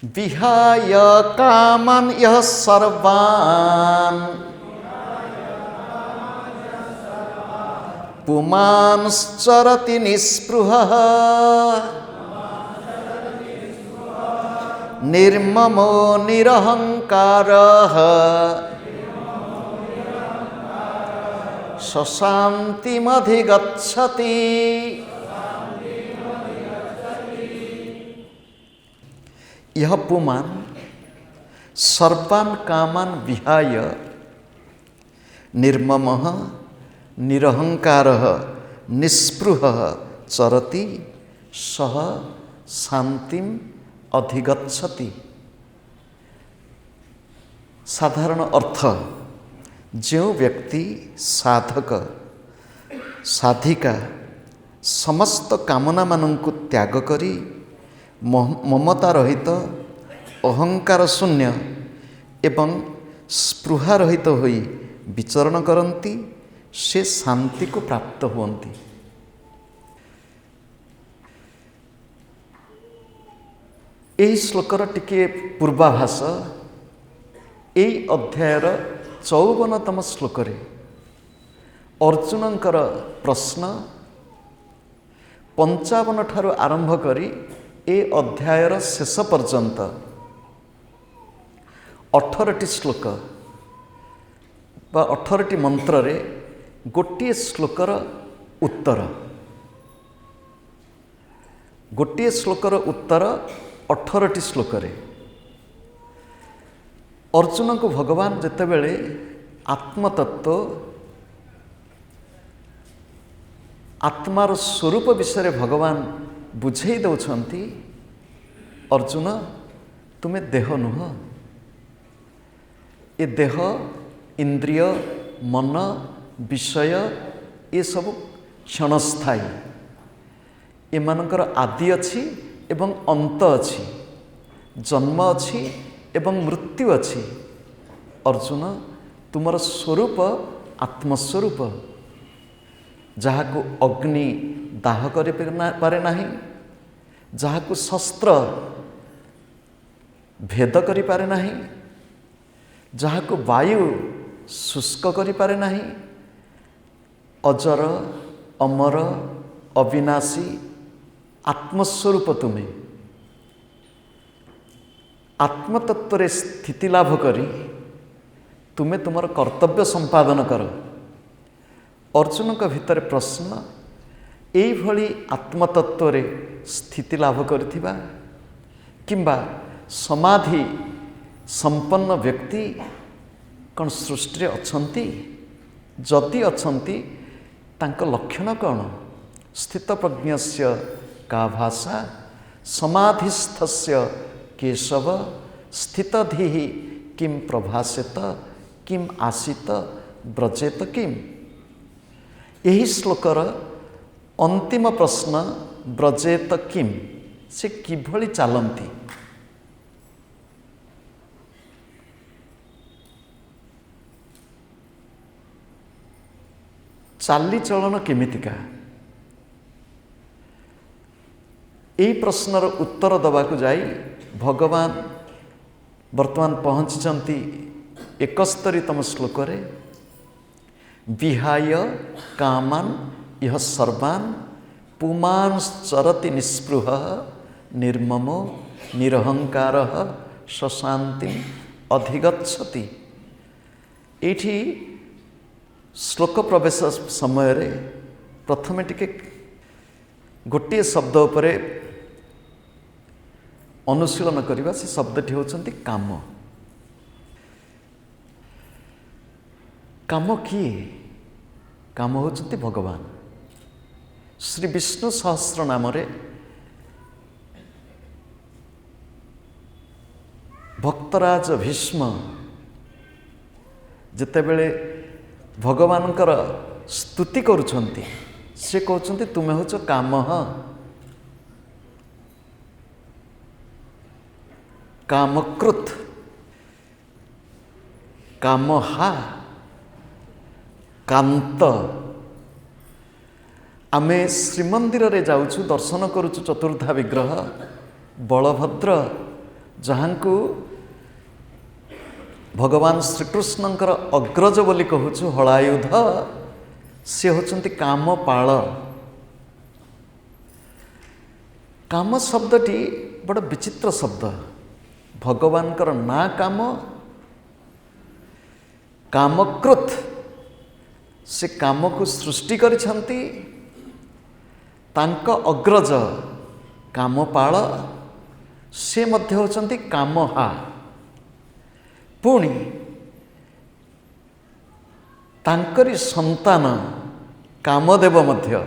विहाय कामन यः सर्वान् पुमांश्चरति निःस्पृहः निर्ममो निरहङ्कारः सशान्तिमधिगच्छति। यह पुमान् सर्वान् कामान् विहाय निर्ममः निरहङ्कारः निःस्पृहः चरति सः शान्तिम् अधिगच्छति। साधारण अर्थ, जो व्यक्ति साधक साधिका समस्त कामना मानंकु त्याग करी ममता रहित अहंकार शून्य एवं स्पृहा रहित होई विचरण करती से शांति को प्राप्त हुअन्ति। यही श्लोकर टिके पूर्वाभास यही अध्यायर 54तम श्लोक अर्जुनंकर प्रश्न 55 ठारू आरंभ करी ए अध्यायर शेष पर्यंत 18टी श्लोक बा 18टी मंत्र रे गोटे श्लोकर उत्तर, गोटे श्लोकर उत्तर 18टी श्लोक रे अर्जुन को भगवान जेतेबेले आत्मतत्व आत्मार स्वरूप विषय भगवान बुझे दौरान अर्जुन तुम्हें देह नुह, ये देह इंद्रिय मन विषय ये सब क्षणस्थायी, एमानकर आदि अच्छी एवं अंत अच्छी, जन्म अच्छी एवं मृत्यु अच्छी। अर्जुन तुमर स्वरूप आत्मस्वरूप, जहाँ को अग्नि दाह कर पारे नाही, जहाँ को शस्त्र भेद करि पारे नाही, जहाँ को वायु शुष्क करि पारे नाही, अजर अमर अविनाशी आत्मस्वरूप तुम्हें आत्मतत्व स्थिति लाभ करी तुम्हें तुमर कर्तव्य संपादन कर। अर्जुन का भितर प्रश्न यही भली आत्मतत्व स्थिति लाभ करथिबा किंबा समाधि संपन्न व्यक्ति कौन सृष्टि अछंती, जदि अछंती तांको लक्षण कौन? स्थित प्रज्ञस्य का भाषा समाधिस्थस्य केशव स्थितधिः किं प्रभासेत किं आसीत ब्रजेत किम। यही श्लोकर अंतिम प्रश्न ब्रजेत किम से किभली चलती, चाली चलन केमितिका, यही प्रश्नर उत्तर दबाकु जाई भगवान वर्तमान पहुँची 71तम श्लोक रे विहाय कामान यह सर्वान् पुमांश्चरति निःस्पृहः निर्ममो निरहंकारः सशान्तिम् अधिगच्छति। एठी श्लोक प्रवेश समय रे प्रथमे टिके गोटे शब्द उपरे अनुशीलन करवा। से शब्दटी होचंती काम। काम किए? काम होचंती भगवान। श्री विष्णु सहस्र नाम रे भक्तराज भीष्म जेतेबेले भगवानकर स्तुति करुछंती से कहउछंती तुमे होच कामः, कामकृत, कामहा, कांत। आमे श्रीमंदिर रे जाउछु, दर्शन करुछु चतुर्धा विग्रह बलभद्र जहाँकु भगवान श्रीकृष्णंकर अग्रज बोली कहूँ हलायुध, से होचंती कामपाल। काम शब्दटी बड़ विचित्र शब्द। भगवान कर ना काम, कामकृत, से काम को सृष्टि करिछंती, तांक अग्रज कामपाल, से मध्य होचंती कामहा। पुणी तांकरी संतान कामदेव मध्य।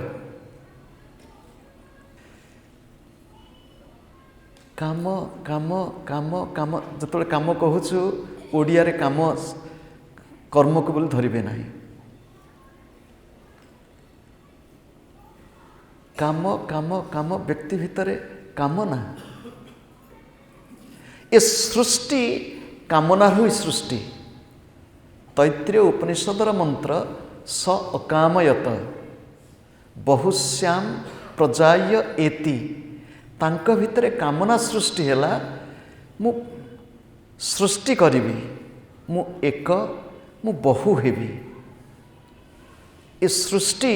काम काम काम काम जो काम कहूँ ओडिया रे काम कर्म को बोली धरबे नहीं। काम काम काम व्यक्ति भितर कामना। ये सृष्टि कामना हुई सृष्टि। तैत्रीय उपनिषदर मंत्र स अकामयत बहुश्याम प्रजाय एति। तांक भितर कामना सृष्टि हैला, मु सृष्टि करिबी, मु एक मु बहु हेबी। ये सृष्टि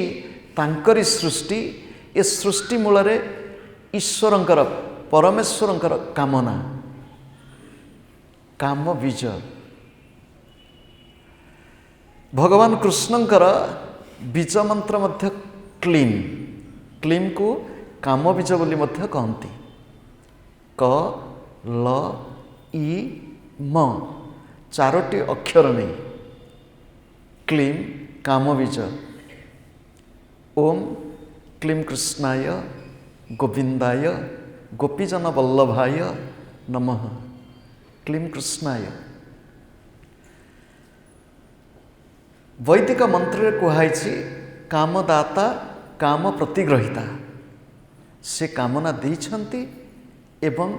तांकरी सृष्टि। ये सृष्टि मूल रे ईश्वरंकर परमेश्वरंकर कामना, काम बीज। भगवान कृष्णंकर बीज मंत्र मध्य क्लीम। क्लीम को काम बीज बोली मध्य कहती। क ल ई म चारोटी अक्षर नहीं क्लीम काम बीज। ओम क्लीम कृष्णाय गोविंदाय गोपीजन वल्लभाय नमः। क्लीम कृष्णाय। वैदिक मंत्र कहुई कामदाता काम प्रतिग्रहिता। से कामना देइछंती एवं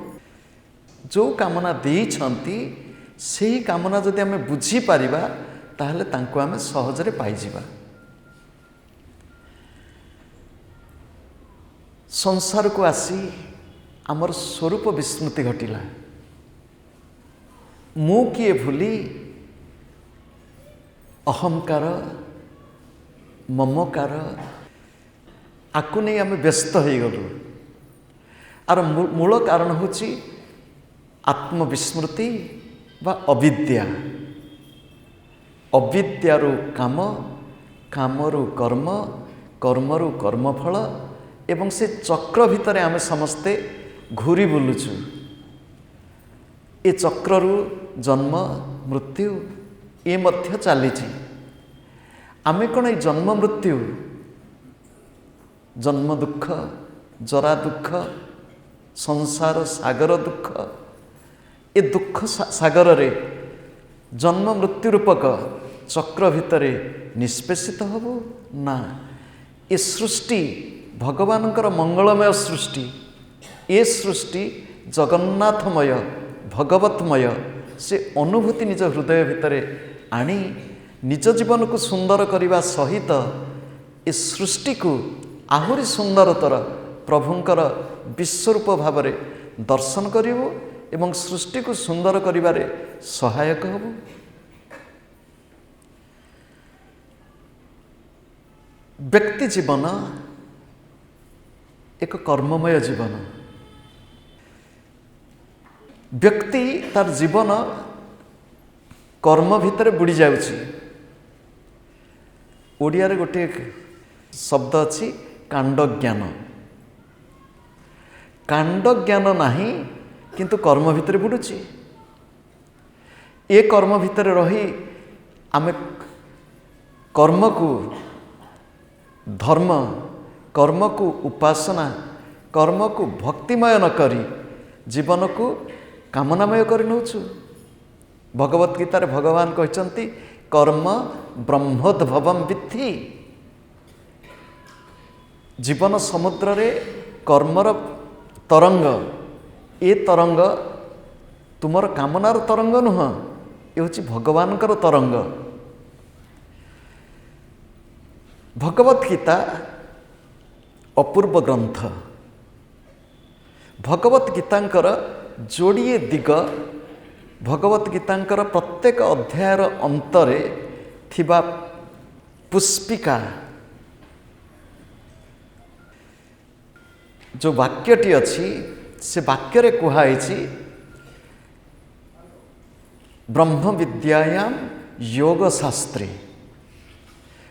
जो कामना देइछंती से ही कामना जदि आमे बुझी पारिबा ताहले तांको आमे सहजरे पाइजिबा। संसार को आसी आमर स्वरूप विस्मृति घटिला। मु किए भूली अहंकार ममकार आकु नहीं आम व्यस्त हो गलु। आर मूल कारण होची आत्मविस्मृति बा अविद्या। अविद्यारु काम, कामरु कर्म, कर्मरु कर्मफल एवं से चक्र भितर आम समस्ते घूरी बुलुचु। ए चक्ररु जन्म मृत्यु ये मध्य चलीची। आमे कौन ये जन्म मृत्यु, जन्म दुख, जरा दुख, संसार सागर दुख, ये दुख सागर रे जन्म मृत्यु रूपक चक्र भितरे निष्पेषित हबो ना। ये सृष्टि भगवानकर मंगलमय सृष्टि। ये सृष्टि जगन्नाथमय भगवतमय। से अनुभूति निज हृदय भितरे आनी निज जीवन को सुंदर करने सहित ए सृष्टि को आहुरी सुंदरतर प्रभुंकर विश्वरूप भाव दर्शन करिवो एवं सृष्टि को सुंदर करिबारे सहायक हबो। व्यक्ति जीवन एक कर्ममय जीवन। व्यक्ति तार जीवन कर्म भितर बुड़ी जाउछि। ओडिया रे गोटे शब्द अछि कांड ज्ञान। कांड ज्ञान नाही किंतु कर्म भितर बुडुछि। ए कर्म भितर रही आमे कर्म को धर्म, कर्म को उपासना, कर्म को भक्तिमय न करी जीवन को कामनामय कर नौछु। भगवत गीतार भगवान कहते कर्म ब्रह्मोद्भवम विद्धि। जीवन समुद्र रे कर्मर तरंग, ए तरंग तुमर कामनार तरंग नुह, ये हूँ भगवानकर तरंग। भगवत गीता अपूर्व ग्रंथ। भगवत गीतांकर जोड़िए दिग भगवत गीतांकर प्रत्येक अध्यायर अंतरे थिबा पुष्पिका जो वाक्यटी अच्छी से वाक्य कहुई ब्रह्म विद्यायाम योग शास्त्री।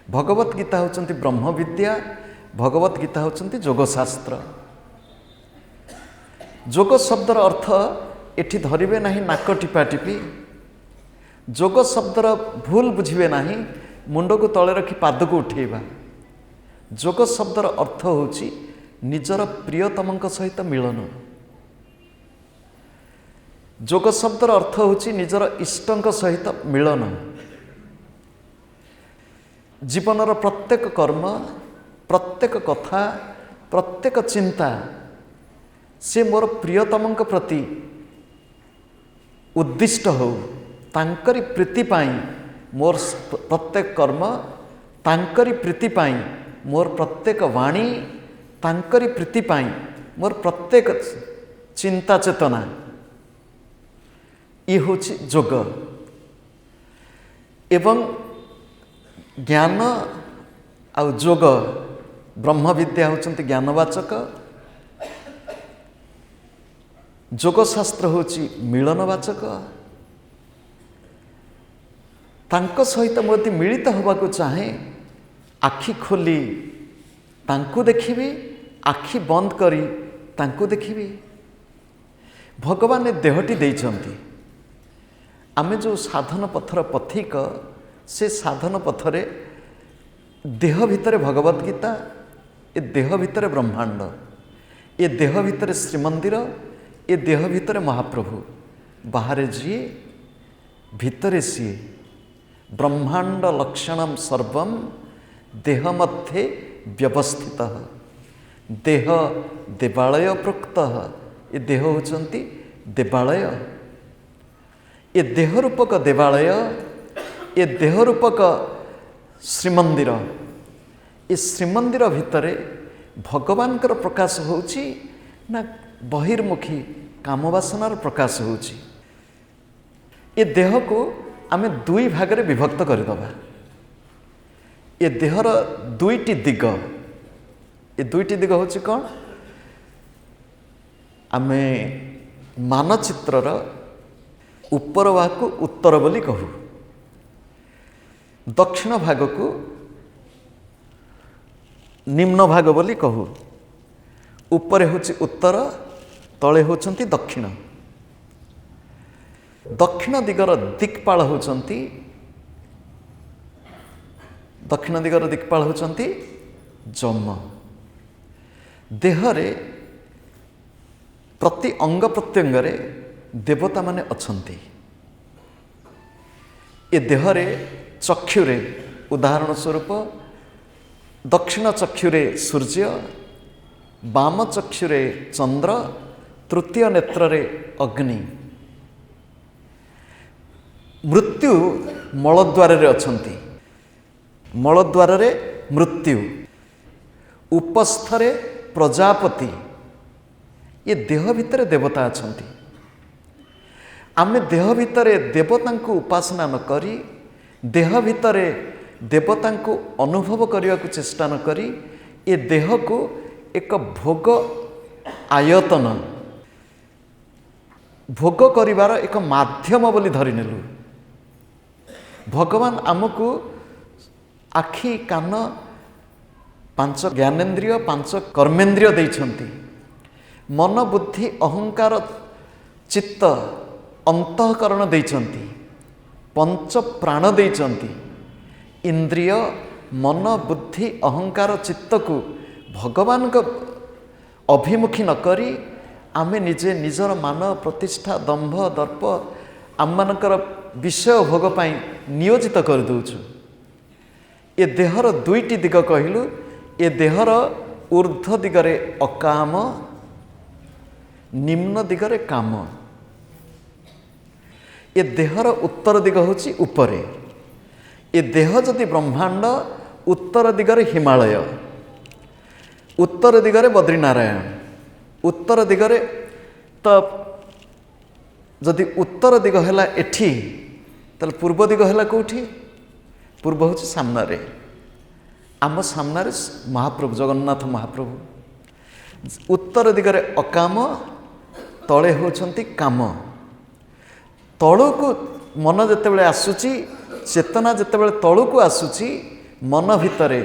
भगवत गीता होचंती ब्रह्म विद्या, भगवत गीता होचंती योग शास्त्र। योग शब्दर अर्थ एठी धरिबे नाही नाक टिपा टिपी, योग शब्दर भूल बुझिबे नाही मुंड को तले रखी पाद को उठेबा। योग शब्दर अर्थ होची निजर प्रियतमक सहित मिलन। योग शब्दर अर्थ होची निजर इष्टंक सहित मिलन। जीवनर प्रत्येक कर्म, प्रत्येक कथा, प्रत्येक चिंता से मोर प्रियतमक प्रति उद्दिष्ट हो, तांकरी प्रीति पाई मोर प्रत्येक कर्म, तांकरी प्रीति पाई मोर प्रत्येक वाणी, तांकरी प्रीति पाई मोर प्रत्येक चिंता चेतना, ये होची योग। एवं ज्ञान आउ योग, ब्रह्म विद्या होचंती ज्ञानवाचक, योग शास्त्र होची मिलनवाचक। तांको सहित मोदी मिलित होबाकू चाहे आखि खोली तांकू देखिबी, आखि बंद करी तांकू देखिबी। भगवान देहटी देइछंती, आमे जो साधन पथर पथिक से साधन पथरे देह भितर भगवत गीता, ए देह भितर ब्रह्मांड, ए देह भितर श्रीमंदिर, ए देह भितर महाप्रभु, बाहर जीए भितर सीए। ब्रह्मांड लक्षणम सर्वम देह मध्ये व्यवस्थित। देह देवालय प्रोक्त, ये देह होचंती देवालय। ये देह रूपक देवालय, ये देह रूपक श्रीमंदिर, ये श्रीमंदिर भितर भगवानकर प्रकाश होची ना बहिर्मुखी कामवासनार प्रकाश होची। ये देह को आमे दुई भागरे विभक्त करदबा। ये देहर दुईटी दिग, ये दुईटी दिग होची कौन? आमे मानचित्रर उपर भाग को उत्तर बोली कहू, दक्षिण भाग को निम्न भाग बोली कहू। उपरे होची उत्तर, तले होचंती दक्षिण। दक्षिण दिगर दिक्पाल होचंती, दक्षिण दिगर दिक्पाल होचंती जम। देहरे प्रति अंग प्रत्यंगरे देवता माने अछंती। ए देहरे चक्षुरे उदाहरण स्वरूप दक्षिण चक्षुरे सूर्य, बाम चक्षुरे चंद्र, तृतीय नेत्ररे अग्नि। मृत्यु मलद्वार रे अछंती, मलद्वार रे मृत्यु, उपस्थरे प्रजापति। ये देह भितर देवता अछंती। आमे देह भितरे देवता को उपासना न करी, देह भितरे देवता को अनुभव करने को चेष्टा न करी, ये देह को एक भोग आयतन, भोग करिवार एक माध्यम बोली धरि नेलु। भगवान आमको आखि कान पांच ज्ञानेन्द्रिय पांच कर्मेन्द्रिय देइछंती। मन बुद्धि अहंकार चित्त अंतःकरण देइछंती। पंच प्राण देइछंती। इंद्रिय मन बुद्धि अहंकार चित्त को भगवान को अभिमुखी न करी आमे निजे निजर मान प्रतिष्ठा दंभ दर्प आम मानकर विषय भोग पाई नियोजित कर दउछु। ए देहर दुईटी दिग कहिलु। ए देहर ऊर्ध्व दिगरे अकाम, निम्न दिगरे काम। ए देहर उत्तर दिग होची उपरे। ए देह जदि ब्रह्मांड, उत्तर दिगरे हिमालय, उत्तर दिगरे बद्रीनारायण, उत्तर दिगरे तो जदि उत्तर दिग है एठी ताले पूर्व दिग है कौटी? पूर्व हूँ सामने आम सामने महाप्रभु जगन्नाथ महाप्रभु। उत्तर दिगरे अकाम, तले होउछंती काम। तळକୁ मन जेतेबेले आसुची, चेतना जेतेबेले तळକୁ आसुची, मन भितरे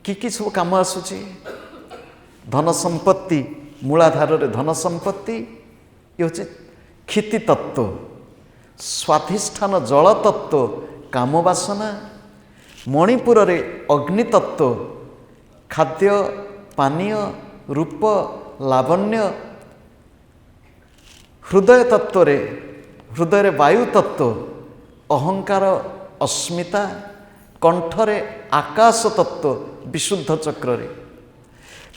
कि सब काम आसुची? धन संपत्ति, मूलाधार रे धन संपत्ति, ये होची क्षिति तत्व। स्वाधिष्ठान जल तत्व काम वासना, मणिपुर रे अग्नि तत्व खाद्य पानीय रूप लावण्य, हृदय तत्व रे हृदय रे वायु तत्व अहंकार अस्मिता, कंठरे आकाश तत्व विशुद्ध चक्र रे।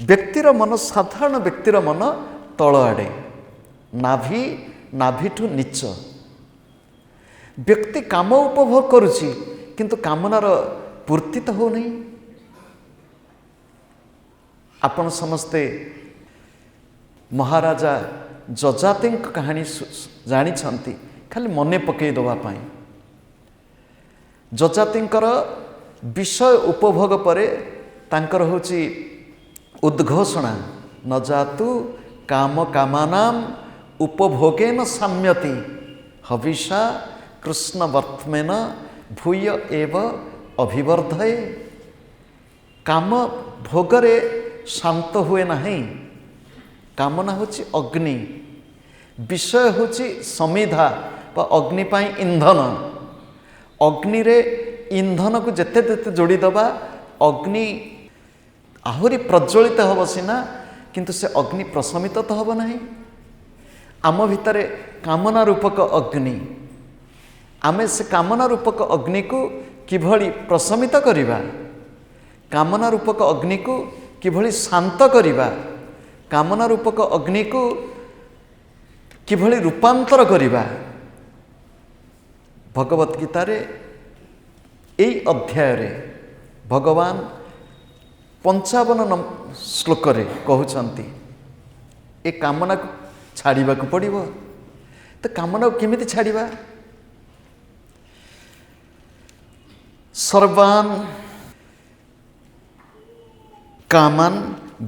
व्यक्तिर मन, साधारण व्यक्तिर मन तल आड़े, नाभि नाभिठु नीच। व्यक्ति काम उपभोग करुछि किंतु कामनार पूर्ति तो हो नहीं। आपण समस्ते महाराजा जजाति कहानी जानी छंती, खाली मने पकई दवा पाई। जजातिंकर विषय उपभोग परे तांकर होची उद्घोषणा, न जातु काम कामानाम उपभोगेन साम्यति हविषा कृष्ण वर्त्मेन भूय एव अभिवर्धये। काम भोगरे शांत हुए नहीं। कामना होची अग्नि, विषय होची समिधा व अग्नि पाई इंधन। अग्नि रे इंधन को जेते जेते जोड़ी दबा अग्नि आहुरी प्रज्वलित हब सिना, किंतु से अग्नि प्रशमित तो हब नहीं। आम भितरे कामना रूपक अग्नि, आमे से कामना रूपक अग्नि को किभली प्रशमित करिबा, कामना रूपक अग्नि को किभली शांत करिबा, कामना रूपक अग्नि को किभली रूपांतर करिबा। भगवत गीता रे एई अध्याय रे भगवान 55 श्लोक रे कहउछंती ए कामना को छाड़ीबा को पड़िबो। तो कामना को केमिति छाड़ीबा? सर्वान कामान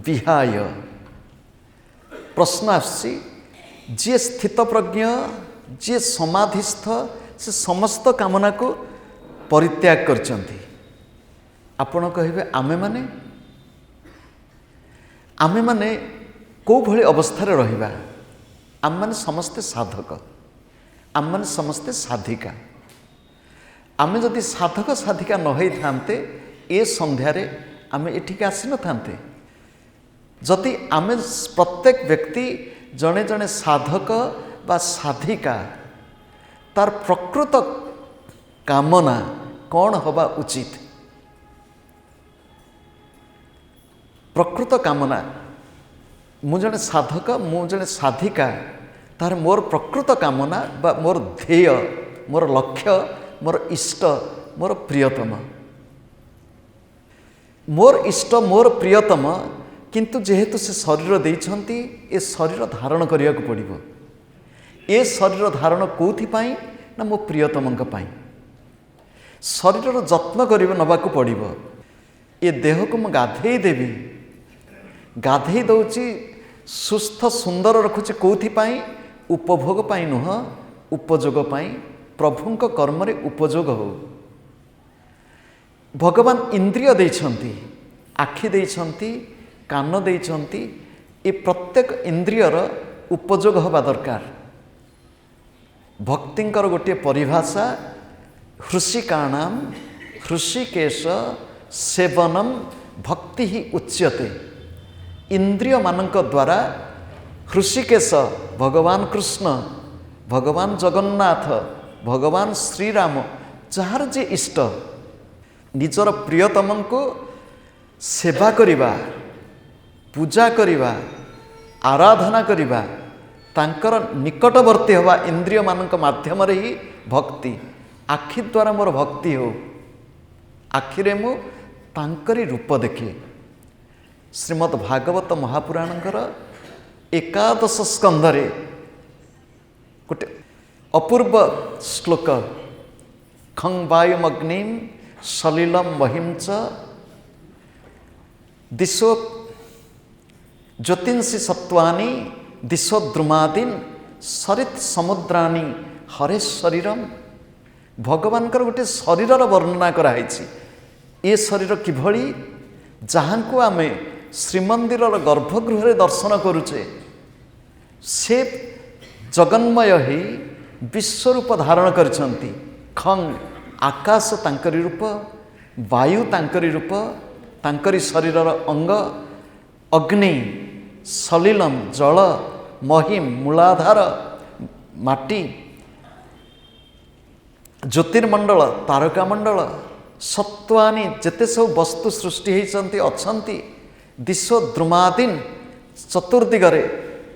विहाय। प्रश्न आसी जे स्थित प्रज्ञ, जे समाधिस्थ, से समस्त कामना को परित्याग करचंती। आपण कहिबे आमे माने को भली अवस्था रे रहिबा? आम माने समस्ते साधक, आम माने समस्ते साधिका। आमे जदि साधक साधिका न होई थांते ए संध्यारे आमे एठिक आसी न थांते। जदि आमे प्रत्येक व्यक्ति जने जने साधक बा साधिका, तार प्रकृत कामना कौन हवा उचित? प्रकृत कामना मु जने साधक, मु जने साधिका, तार मोर प्रकृत कामना बा मोर ध्येय, मोर लक्ष्य, मोर इष्ट, मोर प्रियतम। मोर इष्ट मोर प्रियतम, किंतु जेहेतु से शरीर देइछंती, ए शरीर धारण करिया को पड़िबो। ए शरीर धारण कोथि पाई ना मो प्रियतमंक पाई। शरीर जत्न करिबो नबा को पड़िबो। ए देह को म गाधेई देबी, गाधेई दउची सुस्थ सुंदर रखुची कोथि पाई? उपभोग पाई नुह, उपयोग पाई, प्रभुंक कर्म रे उपयोग हो। भगवान इंद्रिय देइछंती, आखि देइछंती, कान देइछंती, ए प्रत्येक इंद्रियर उपयोग हवा दरकार। भक्तिंकर गोटे परिभाषा हृषिकाणाम हृषिकेश सेवनम भक्ति ही उच्यते। इंद्रिय मानक द्वारा हृषिकेश भगवान कृष्ण, भगवान जगन्नाथ, भगवान श्रीराम जार जे इष्ट, निजर प्रियतम को सेवा करिबा, पूजा करिबा, आराधना करिबा, तांकर निकटवर्ती हवा इंद्रिय मानक माध्यम रे ही भक्ति। आखि द्वारा मोर भक्ति हो, आखिरे मु तांकरी रूप देखे। श्रीमद् भागवत महापुराणकर 11 स्कंधरे गोटे अपूर्व श्लोक खं वायुमग्निं सलिलं महिं च दिशो ज्योतिंसि सत्वानि दिशो द्रुमादीन सरित समुद्राणी हरे शरीरम। भगवान गोटे शरीर वर्णना कराई। ये शरीर किभली जहाँ को आम श्रीमंदिर गर्भगृह दर्शन करुचे से जगन्मय ही विश्वरूप धारण करछंती। खं आकाश तांकरी रूप, वायु तांकरी रूप, तांकरी शरीरर अंग, अग्नि सलिलम जल, महिम मूलाधार माटी, ज्योतिर्मंडल तारकामंडल, सत्वानी जेते सब वस्तु सृष्टि होती अछंती, दिशो द्रुमादीन चतुर्दिगरे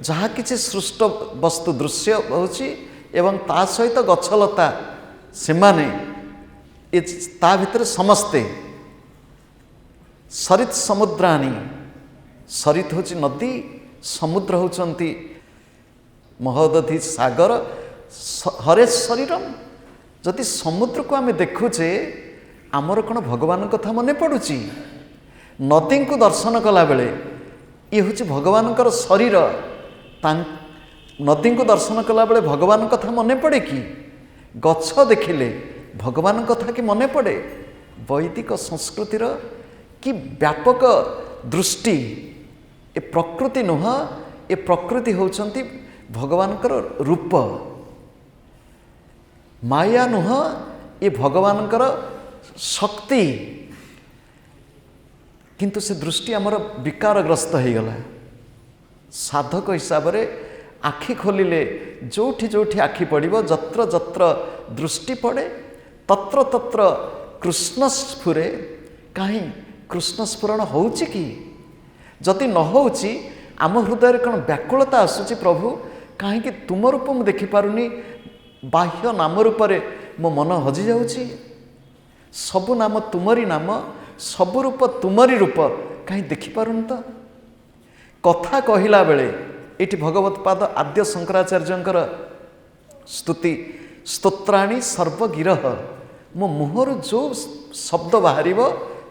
जहाँ किसी सृष्ट वस्तु दृश्य होची एवं ता सहित गछलता से माने ता भितर समस्ते सरित समुद्राणी, सरित होची नदी, समुद्र होचंती महोदधि सागर, हरे शरीरम। जदि समुद्र को आम देखुचे आमर कौन भगवान कथा मन पड़ुची। नदी को दर्शन कला बेले ये हूँ भगवान शरीर, नदी को दर्शन कला बेले भगवान कथा मन पड़े कि? गछ देखिले भगवान कथा कि मन पड़े? वैदिक संस्कृतिर कि व्यापक दृष्टि। ए प्रकृति नुह, ए प्रकृति होचंती भगवान रूप। माया नुह, ये भगवान शक्ति। किंतु से दृष्टि आमर विकारग्रस्त हो गला। साधक हिसाब से आखि खोलिले जोठी जोठी आखि पड़िबो, जत्र जत्र दृष्टि पड़े तत्र तत्र कृष्ण स्फुरे। कहीं कृष्ण स्फुरण होउची कि? जदि न होउची आम हृदय कौन व्याकुलता आसुची, प्रभु कहीं तुम रूप मु देखि पारुनी, बाह्य नाम रूप मो मन हजि जाउची। सबु नाम तुमरी नाम, सबु रूप तुमरी रूप, कहीं देखिपारुन तो? कथा कहला बेले ये भगवत पाद आद्य शंकराचार्यंकर स्तुति स्तोत्राणी सर्वगिरह, मो मुहर जो शब्द बाहर,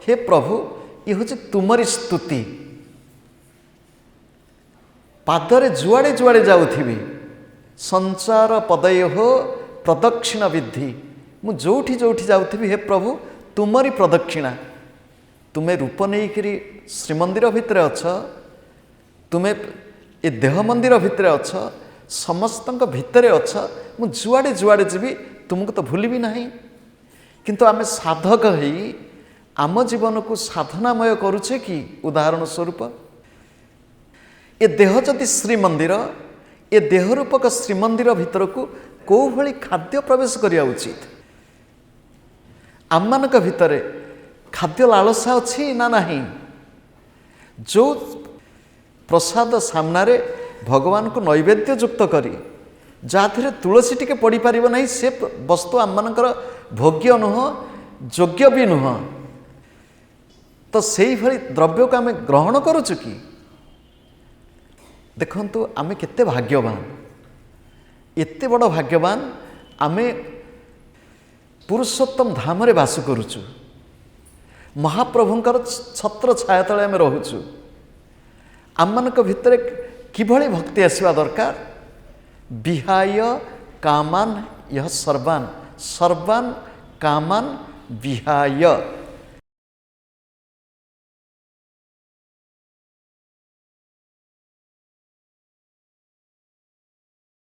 हे प्रभु ये हूँ तुमरी स्तुति। पादरे जुआड़े जुआड़े जाऊथी संचार पदय हो प्रदक्षिण विधि, मु जोठी जोठी जाऊथी हे प्रभु तुमरी प्रदक्षिणा। तुम्हें रूप नहीं करी श्रीमंदिर भितर अछ, तुम्हें ए देह मंदिर भितर अछ, समस्त भितर अछ, मु जुआड़े जुआड़े जीवी तुमको तो भूलि नहीं। किंतु आमे साधक ही आम जीवन को साधनामय करुचे कि? उदाहरण स्वरूप ए देह जदि श्रीमंदिर, ए देह रूपक श्रीमंदिर भितर को कौ भली खाद्य प्रवेश करिया उचित? आम मानक भितर खाद्य लालसा अच्छी ना नहीं? जो प्रसाद सामने भगवान को नैवेद्य युक्त करी जाथे तुलसी टिके पड़ी पारिब नहीं, से वस्तु आम मानकर भोग्य नुह, योग्य भी नुह। तो सेही भली द्रव्य को आम ग्रहण करुचु कि? देखंतु आमे केते भाग्यवान, एते बड़ भाग्यवान आमे पुरुषोत्तम धाम रे वास करुचु, महाप्रभुंकर छत्र छाया तले आमे रहुचु। आम मानक भितर किभली भक्ति आसवा दरकार? विहाय कामान यह सर्वान, सर्वान कामान विहाय